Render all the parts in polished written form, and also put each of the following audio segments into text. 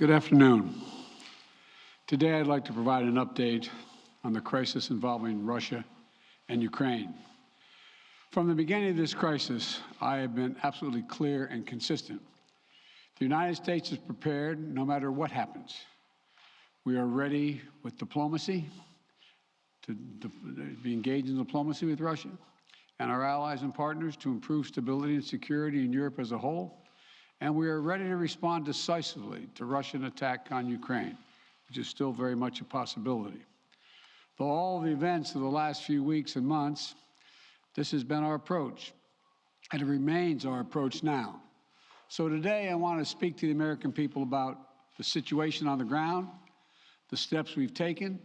Good afternoon. Today, I'd like to provide an update on the crisis involving Russia and Ukraine. From the beginning of this crisis, I have been absolutely clear and consistent. The United States is prepared no matter what happens. We are ready with diplomacy to be engaged in diplomacy with Russia and our allies and partners to improve stability and security in Europe as a whole. And we are ready to respond decisively to Russian attack on Ukraine, which is still very much a possibility. For all the events of the last few weeks and months, this has been our approach, and it remains our approach now. So today I want to speak to the American people about the situation on the ground, the steps we've taken,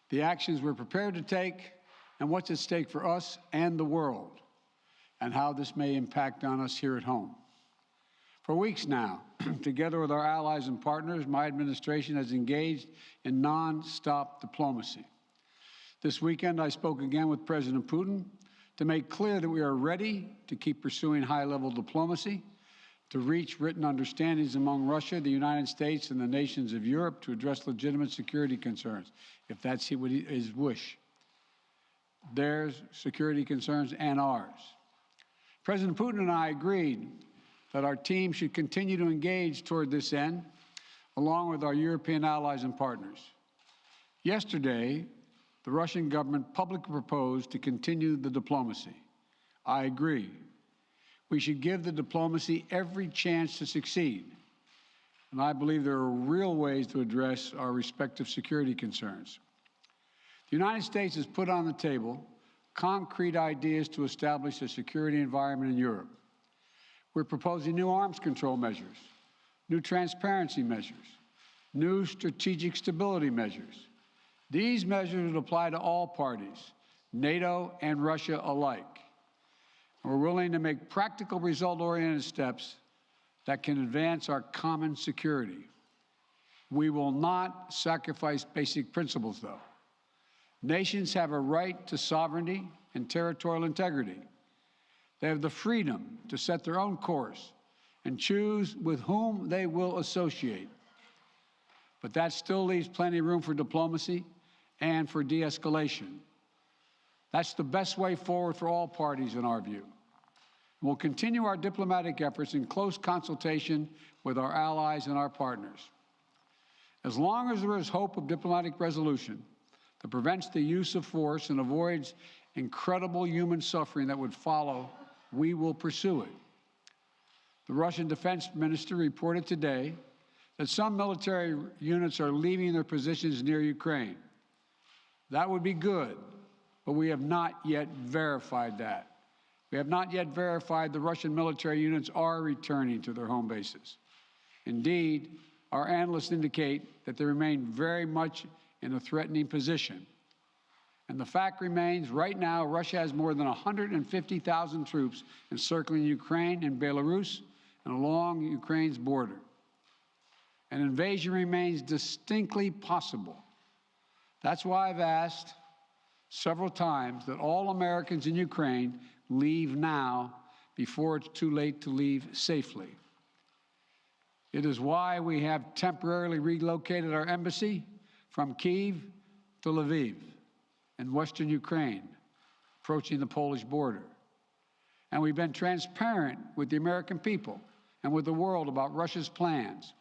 the actions we're prepared to take, and what's at stake for us and the world, and how this may impact on us here at home. For weeks now, together with our allies and partners, my administration has engaged in non-stop diplomacy. This weekend, I spoke again with President Putin to make clear that we are ready to keep pursuing high-level diplomacy, to reach written understandings among Russia, the United States, and the nations of Europe to address legitimate security concerns, if that's his wish. Their security concerns and ours. President Putin and I agreed that our team should continue to engage toward this end, along with our European allies and partners. Yesterday, the Russian government publicly proposed to continue the diplomacy. I agree. We should give the diplomacy every chance to succeed. And I believe there are real ways to address our respective security concerns. The United States has put on the table concrete ideas to establish a security environment in Europe. We're proposing new arms control measures, new transparency measures, new strategic stability measures. These measures would apply to all parties, NATO and Russia alike. And we're willing to make practical, result-oriented steps that can advance our common security. We will not sacrifice basic principles, though. Nations have a right to sovereignty and territorial integrity. They have the freedom to set their own course and choose with whom they will associate. But that still leaves plenty of room for diplomacy and for de-escalation. That's the best way forward for all parties, in our view. We'll continue our diplomatic efforts in close consultation with our allies and our partners. As long as there is hope of diplomatic resolution that prevents the use of force and avoids incredible human suffering that would follow, we will pursue it. The Russian defense minister reported today that some military units are leaving their positions near Ukraine. That would be good, but we have not yet verified that. We have not yet verified the Russian military units are returning to their home bases. Indeed, our analysts indicate that they remain very much in a threatening position. And the fact remains, right now, Russia has more than 150,000 troops encircling Ukraine and Belarus and along Ukraine's border. An invasion remains distinctly possible. That's why I've asked several times that all Americans in Ukraine leave now before it's too late to leave safely. It is why we have temporarily relocated our embassy from Kyiv to Lviv in western Ukraine, approaching the Polish border. And we've been transparent with the American people and with the world about Russia's plans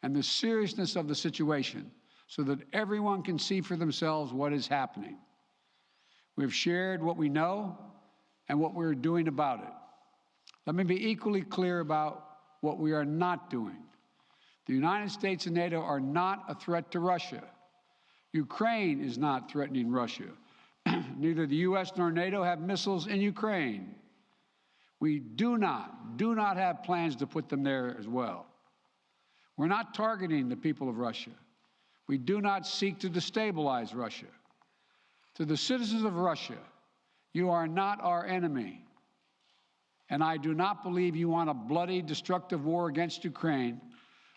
and the seriousness of the situation so that everyone can see for themselves what is happening. We've shared what we know and what we're doing about it. Let me be equally clear about what we are not doing. The United States and NATO are not a threat to Russia. Ukraine is not threatening Russia. Neither the U.S. nor NATO have missiles in Ukraine. We do not have plans to put them there as well. We're not targeting the people of Russia. We do not seek to destabilize Russia. To the citizens of Russia, you are not our enemy. And I do not believe you want a bloody, destructive war against Ukraine,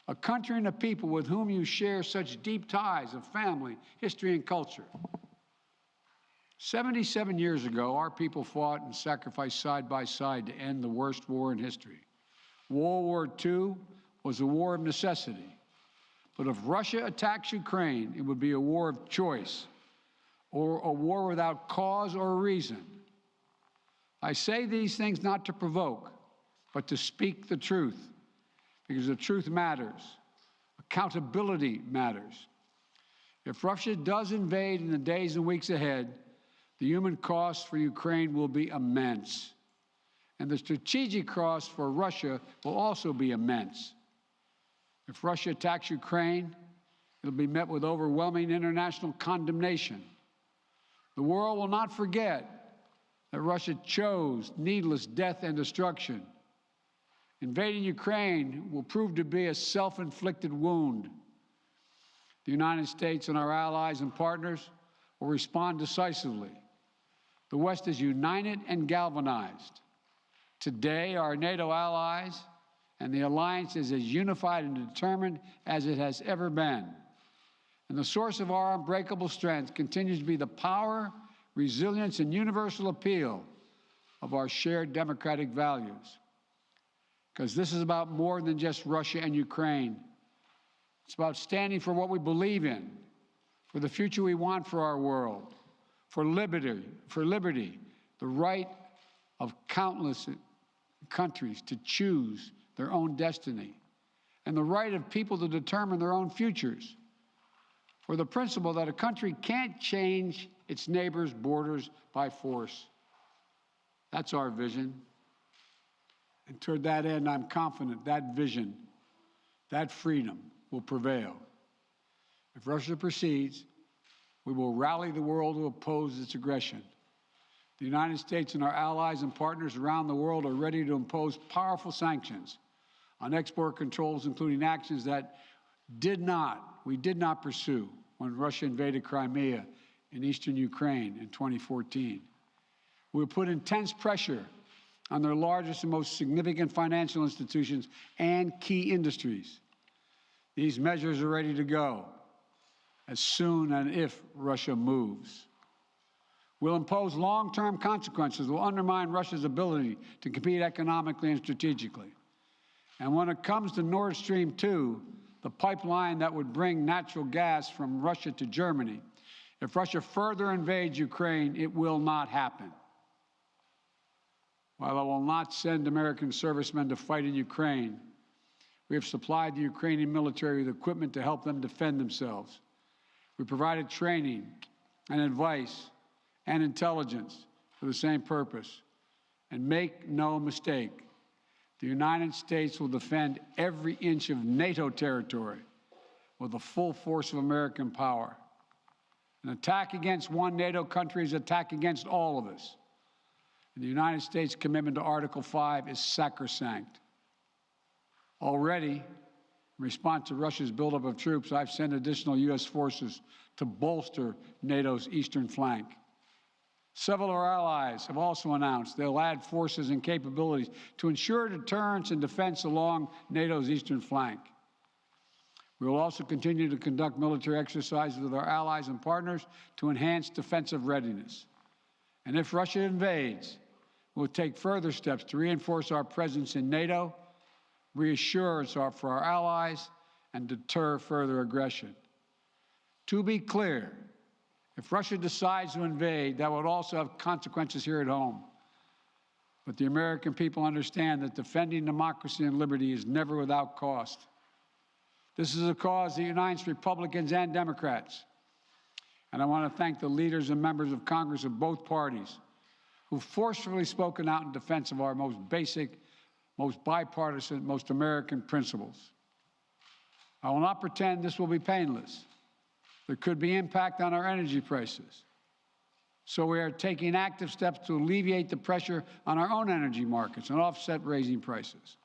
a country and a people with whom you share such deep ties of family, history, and culture. 77 years ago, our people fought and sacrificed side by side to end the worst war in history. World War II was a war of necessity. But if Russia attacks Ukraine, it would be a war of choice or a war without cause or reason. I say these things not to provoke, but to speak the truth, because the truth matters. Accountability matters. If Russia does invade in the days and weeks ahead, the human cost for Ukraine will be immense. And the strategic cost for Russia will also be immense. If Russia attacks Ukraine, it will be met with overwhelming international condemnation. The world will not forget that Russia chose needless death and destruction. Invading Ukraine will prove to be a self-inflicted wound. The United States and our allies and partners will respond decisively. The West is united and galvanized. Today, our NATO allies and the alliance is as unified and determined as it has ever been. And the source of our unbreakable strength continues to be the power, resilience, and universal appeal of our shared democratic values. Because this is about more than just Russia and Ukraine. It's about standing for what we believe in, for the future we want for our world, for liberty, the right of countless countries to choose their own destiny, and the right of people to determine their own futures, for the principle that a country can't change its neighbor's borders by force. That's our vision. And toward that end, I'm confident that vision, that freedom, will prevail. If Russia proceeds, we will rally the world to oppose its aggression. The United States and our allies and partners around the world are ready to impose powerful sanctions on export controls, including actions that we did not pursue when Russia invaded Crimea in eastern Ukraine in 2014. We will put intense pressure on their largest and most significant financial institutions and key industries. These measures are ready to go as soon and if Russia moves. We'll impose long-term consequences that will undermine Russia's ability to compete economically and strategically. And when it comes to Nord Stream 2, the pipeline that would bring natural gas from Russia to Germany, if Russia further invades Ukraine, it will not happen. While I will not send American servicemen to fight in Ukraine, we have supplied the Ukrainian military with equipment to help them defend themselves. We provided training and advice and intelligence for the same purpose. And make no mistake, the United States will defend every inch of NATO territory with the full force of American power. An attack against one NATO country is an attack against all of us. And the United States' commitment to Article 5 is sacrosanct. Already, in response to Russia's buildup of troops, I've sent additional U.S. forces to bolster NATO's eastern flank. Several of our allies have also announced they'll add forces and capabilities to ensure deterrence and defense along NATO's eastern flank. We will also continue to conduct military exercises with our allies and partners to enhance defensive readiness. And if Russia invades, we'll take further steps to reinforce our presence in NATO, reassure us for our allies, and deter further aggression. To be clear, if Russia decides to invade, that would also have consequences here at home. But the American people understand that defending democracy and liberty is never without cost. This is a cause that unites Republicans and Democrats. And I want to thank the leaders and members of Congress of both parties who've forcefully spoken out in defense of our most basic, most bipartisan, most American principles. I will not pretend this will be painless. There could be impact on our energy prices. So we are taking active steps to alleviate the pressure on our own energy markets and offset raising prices.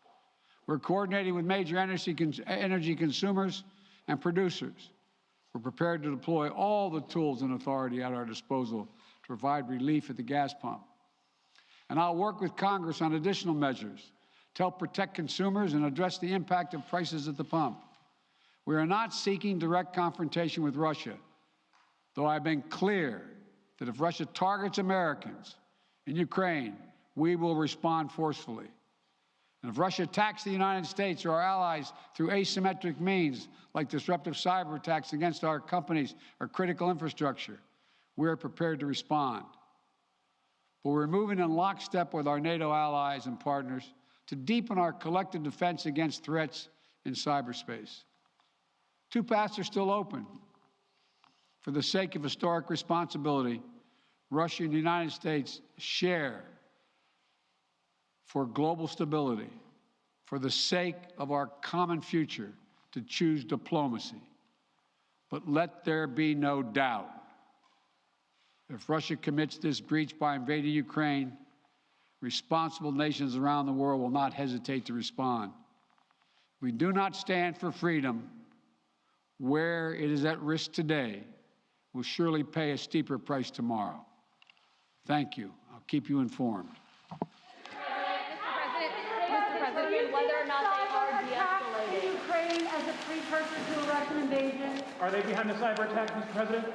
We're coordinating with major energy consumers and producers. We're prepared to deploy all the tools and authority at our disposal to provide relief at the gas pump. And I'll work with Congress on additional measures to help protect consumers and address the impact of prices at the pump. We are not seeking direct confrontation with Russia, though I've been clear that if Russia targets Americans in Ukraine, we will respond forcefully. And if Russia attacks the United States or our allies through asymmetric means, like disruptive cyber attacks against our companies or critical infrastructure, we are prepared to respond. But we're moving in lockstep with our NATO allies and partners to deepen our collective defense against threats in cyberspace. Two paths are still open. For the sake of historic responsibility, Russia and the United States share for global stability, for the sake of our common future, to choose diplomacy. But let there be no doubt. If Russia commits this breach by invading Ukraine, responsible nations around the world will not hesitate to respond. We do not stand for freedom where it is at risk today. We'll surely pay a steeper price tomorrow. Thank you. I'll keep you informed. Mr. President, whether or not they are de-escalating. Ukraine as a precursor to a Russian invasion? Are they behind the cyber attack, Mr. President?